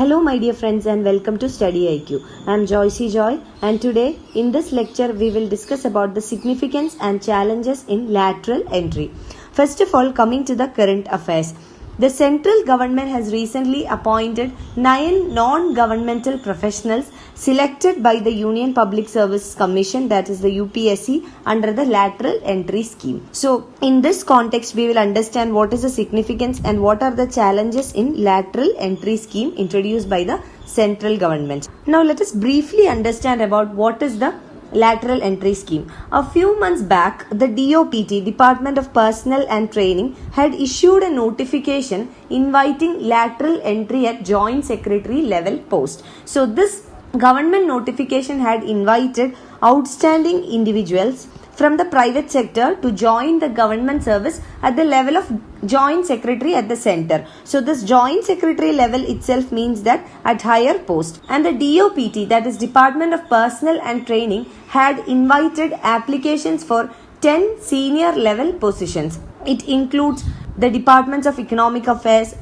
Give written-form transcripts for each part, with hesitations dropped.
Hello my dear friends and welcome to StudyIQ. I am Joycey Joy and today in this lecture we will discuss about the significance and challenges in lateral entry. First of all, coming to the current affairs. The central government has recently appointed 9 non-governmental professionals selected by the Union Public Service Commission, that is the UPSC, under the lateral entry scheme. So, in this context, we will understand what is the significance and what are the challenges in lateral entry scheme introduced by the central government. Now, let us briefly understand about what is the lateral entry scheme. A few months back, the DOPT, Department of Personnel and Training, had issued a notification inviting lateral entry at Joint Secretary level post. So this government notification had invited outstanding individuals from the private sector to join the government service at the level of Joint Secretary at the center. So this Joint Secretary level itself means that at higher post. And the DOPT, that is Department of Personnel and Training, had invited applications for 10 senior level positions. It includes the Departments of Economic Affairs,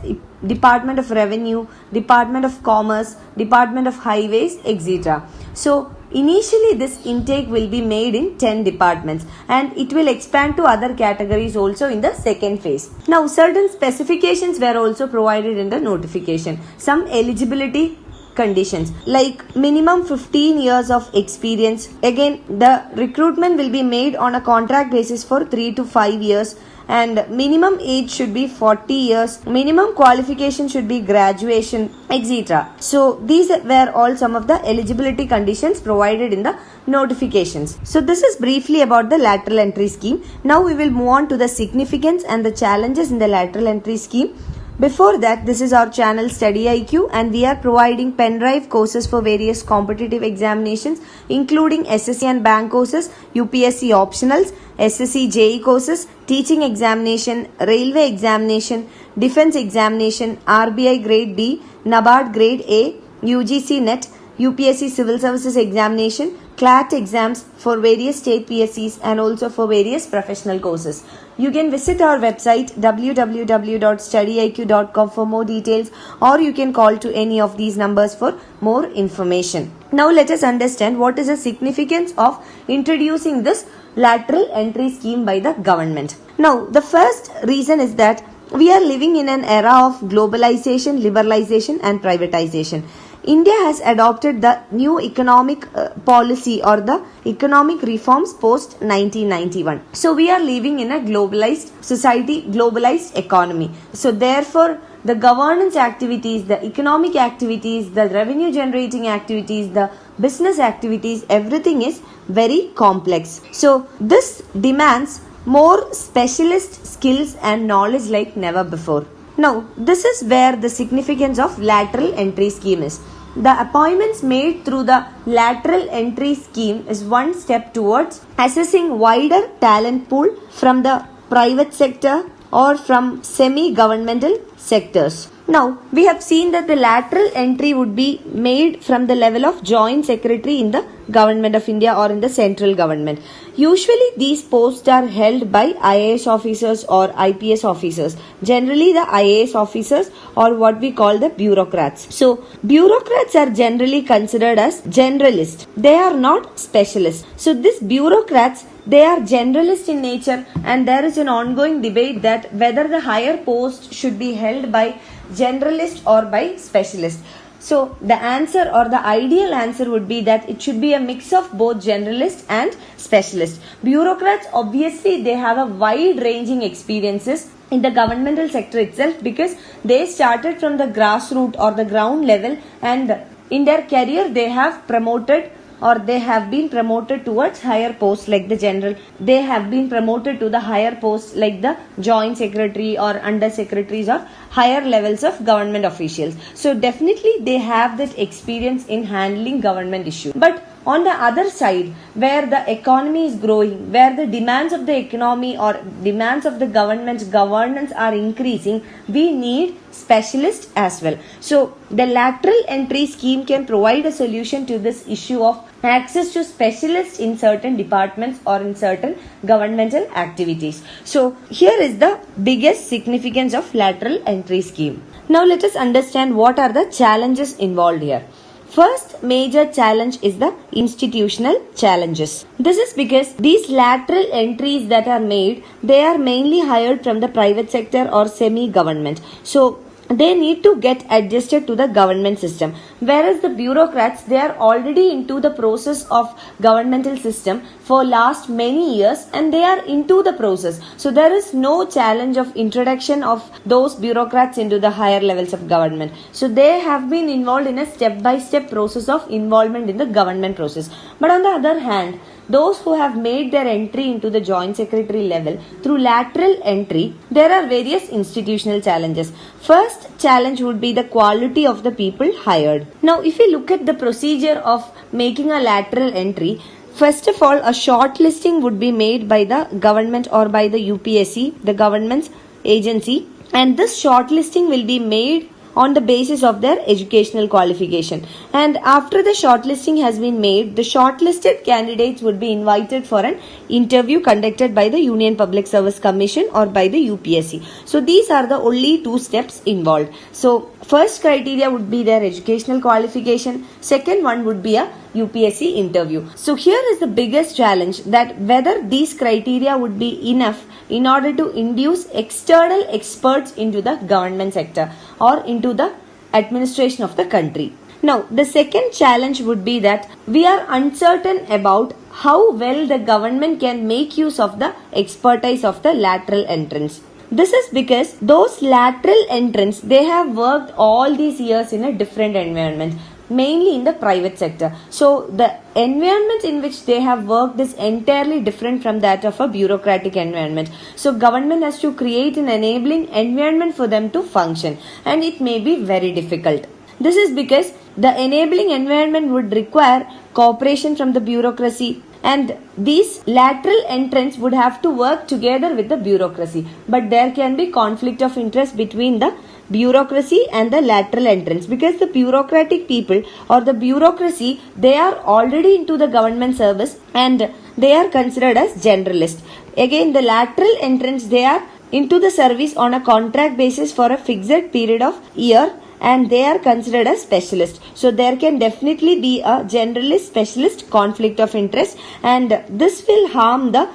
Department of Revenue, Department of Commerce, Department of Highways, etc. So initially this intake will be made in 10 departments and it will expand to other categories also in the second phase. Now certain specifications were also provided in the notification. Some eligibility conditions like minimum 15 years of experience. Again, the recruitment will be made on a contract basis for 3 to 5 years. And minimum age should be 40 years, minimum qualification should be graduation, etc. So these were all some of the eligibility conditions provided in the notifications. So this is briefly about the lateral entry scheme. Now we will move on to the significance and the challenges in the lateral entry scheme. Before that, this is our channel StudyIQ and we are providing pen drive courses for various competitive examinations including SSC and bank courses, UPSC optionals, SSC JE courses, teaching examination, railway examination, defense examination, RBI grade B, NABARD grade A, UGC NET, UPSC Civil Services Examination, CLAT exams for various state PSCs and also for various professional courses. You can visit our website www.studyiq.com for more details or you can call to any of these numbers for more information. Now let us understand what is the significance of introducing this lateral entry scheme by the government. Now the first reason is that we are living in an era of globalization, liberalization and privatization. India has adopted the new economic policy or the economic reforms post 1991. So we are living in a globalized society, globalized economy. So therefore the governance activities, the economic activities, the revenue generating activities, the business activities, everything is very complex. So this demands more specialist skills and knowledge like never before. Now, this is where the significance of lateral entry scheme is. The appointments made through the lateral entry scheme is one step towards assessing wider talent pool from the private sector or from semi-governmental sectors. Now, we have seen that the lateral entry would be made from the level of Joint Secretary in the Government of India or in the central government. Usually, these posts are held by IAS officers or IPS officers. Generally, the IAS officers or what we call the bureaucrats. So, bureaucrats are generally considered as generalists. They are not specialists. So, these bureaucrats, they are generalist in nature and there is an ongoing debate that whether the higher post should be held by generalist or by specialist. So the answer or the ideal answer would be that it should be a mix of both generalist and specialist. Bureaucrats, obviously they have a wide ranging experiences in the governmental sector itself because they started from the grassroots or the ground level and in their career they have promoted or they have been promoted towards higher posts like the general. They have been promoted to the higher posts like the joint secretary or under secretaries or higher levels of government officials. So definitely they have that experience in handling government issues. But on the other side, where the economy is growing, where the demands of the economy or demands of the government's governance are increasing, we need specialists as well. So the lateral entry scheme can provide a solution to this issue of access to specialists in certain departments or in certain governmental activities. So here is the biggest significance of lateral entry scheme. Now let us understand what are the challenges involved here. First major challenge is the institutional challenges. This is because these lateral entries that are made, they are mainly hired from the private sector or semi-government. So they need to get adjusted to the government system, whereas the bureaucrats, they are already into the process of governmental system for last many years and they are into the process. So there is no challenge of introduction of those bureaucrats into the higher levels of government. So they have been involved in a step-by-step process of involvement in the government process. But on the other hand, those who have made their entry into the joint secretary level through lateral entry, there are various institutional challenges. First challenge would be the quality of the people hired. Now, if you look at the procedure of making a lateral entry, first of all, a shortlisting would be made by the government or by the UPSC, the government's agency, and this shortlisting will be made on the basis of their educational qualification. And after the shortlisting has been made, the shortlisted candidates would be invited for an interview conducted by the Union Public Service Commission or by the UPSC. So these are the only two steps involved. So first criteria would be their educational qualification. Second one would be a UPSC interview. So here is the biggest challenge, that whether these criteria would be enough in order to induce external experts into the government sector or into the administration of the country. Now, the second challenge would be that we are uncertain about how well the government can make use of the expertise of the lateral entrants. This is because those lateral entrants, they have worked all these years in a different environment, mainly in the private sector. So the environment in which they have worked is entirely different from that of a bureaucratic environment. So government has to create an enabling environment for them to function, and it may be very difficult. This is because the enabling environment would require cooperation from the bureaucracy, and these lateral entrants would have to work together with the bureaucracy. But there can be conflict of interest between the bureaucracy and the lateral entrants, because the bureaucratic people or the bureaucracy, they are already into the government service and they are considered as generalists. Again, the lateral entrants, they are into the service on a contract basis for a fixed period of year and they are considered as specialists. So there can definitely be a generalist specialist conflict of interest, and this will harm the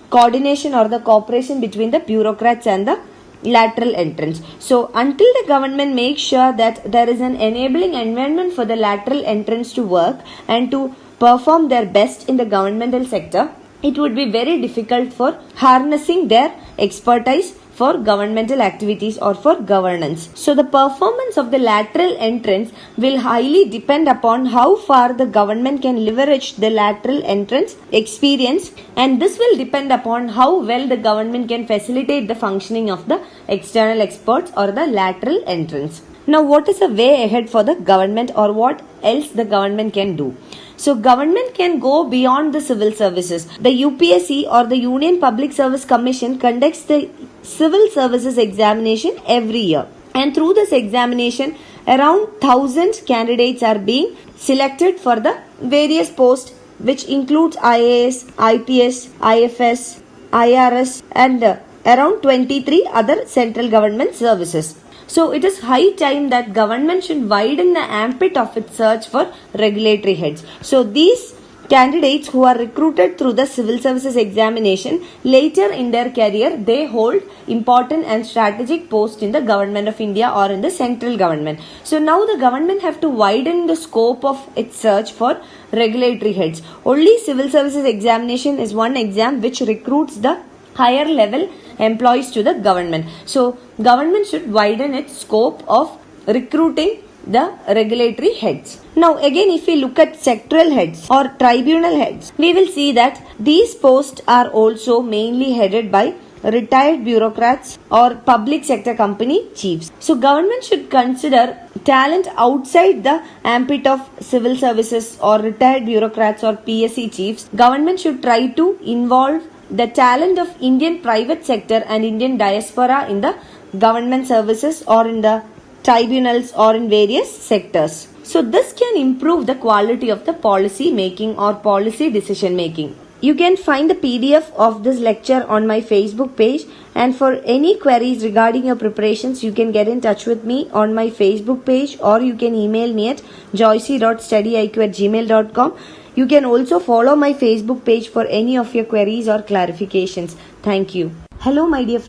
coordination or the cooperation between the bureaucrats and the lateral entrants. So until the government makes sure that there is an enabling environment for the lateral entrants to work and to perform their best in the governmental sector, it would be very difficult for harnessing their expertise for governmental activities or for governance. So the performance of the lateral entrants will highly depend upon how far the government can leverage the lateral entrants' experience, and this will depend upon how well the government can facilitate the functioning of the external experts or the lateral entrants. Now, what is the way ahead for the government, or what else the government can do? So government can go beyond the civil services. The UPSC or the Union Public Service Commission conducts the Civil Services Examination every year, and through this examination around 1,000 candidates are being selected for the various posts, which includes IAS, IPS, IFS, IRS and around 23 other central government services. So it is high time that government should widen the ambit of its search for regulatory heads. So these candidates who are recruited through the civil services examination, later in their career, they hold important and strategic posts in the government of India or in the central government. So now the government have to widen the scope of its search for regulatory heads. Only civil services examination is one exam which recruits the higher level employees to the government. So government should widen its scope of recruiting the regulatory heads. Now again, if we look at sectoral heads or tribunal heads, we will see that these posts are also mainly headed by retired bureaucrats or public sector company chiefs. So government should consider talent outside the ambit of civil services or retired bureaucrats or PSC chiefs. Government should try to involve the talent of Indian private sector and Indian diaspora in the government services or in the tribunals or in various sectors. So this can improve the quality of the policy making or policy decision making. You can find the PDF of this lecture on my Facebook page, and for any queries regarding your preparations, you can get in touch with me on my Facebook page, or you can email me at joycey.studyiq@gmail.com. You can also follow my Facebook page for any of your queries or clarifications. Thank you. Hello, my dear